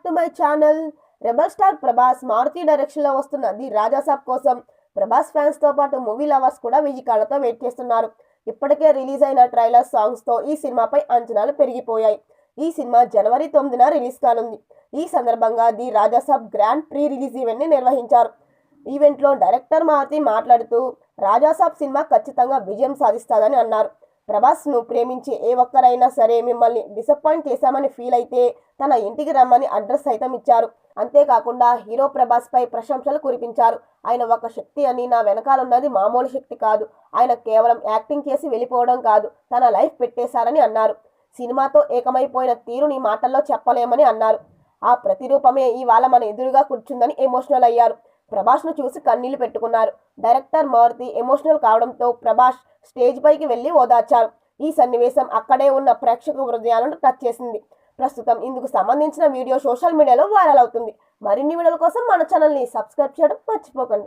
To my channel. Rebel star Prabhas Maruti డైరెక్షన్లో వస్తున్న the Raja Saab కోసం ప్రభాస్ ఫ్యాన్స్తో పాటు మూవీ లవర్స్ కూడా విజయకాలతో వెయిట్ చేస్తున్నారు. ఇప్పటికే రిలీజ్ అయిన ట్రైలర్ సాంగ్స్తో ఈ సినిమాపై అంచనాలు పెరిగిపోయాయి. ఈ సినిమా జనవరి 9న రిలీజ్ కానుంది. ఈ సందర్భంగా the Rajasaab grand pre release ఈవెంట్ని నిర్వహించారు. ఈవెంట్లో డైరెక్టర్ మారుతి మాట్లాడుతూ రాజాసాబ్ సినిమా ఖచ్చితంగా విజయం సాధిస్తాదని అన్నారు. ప్రభాస్ను ప్రేమించి ఏ ఒక్కరైనా సరే మిమ్మల్ని డిసప్పాయింట్ చేశామని ఫీల్ అయితే తన ఇంటికి రమ్మని అడ్రస్ సైతం ఇచ్చారు. అంతేకాకుండా హీరో ప్రభాస్ పై ప్రశంసలు కురిపించారు. ఆయన ఒక శక్తి అని, నా వెనకాలన్నది మామూలు శక్తి కాదు, ఆయన కేవలం యాక్టింగ్ చేసి వెళ్ళిపోవడం కాదు, తన లైఫ్ పెట్టేశారని అన్నారు. సినిమాతో ఏకమైపోయిన తీరుని మాటల్లో చెప్పలేమని అన్నారు. ఆ ప్రతిరూపమే ఇవాళ మన ఎదురుగా కూర్చుందని ఎమోషనల్ అయ్యారు. ప్రభాస్ను చూసి కన్నీళ్లు పెట్టుకున్నారు. డైరెక్టర్ మారుతి ఎమోషనల్ కావడంతో ప్రభాస్ స్టేజ్ పైకి వెళ్లి ఓదార్చారు. ఈ సన్నివేశం అక్కడే ఉన్న ప్రేక్షక హృదయాలను టచ్ చేసింది. ప్రస్తుతం ఇందుకు సంబంధించిన వీడియో సోషల్ మీడియాలో వైరల్ అవుతుంది. మరిన్ని వీడియోల కోసం మన ఛానల్ని సబ్స్క్రైబ్ చేయడం మర్చిపోకండి.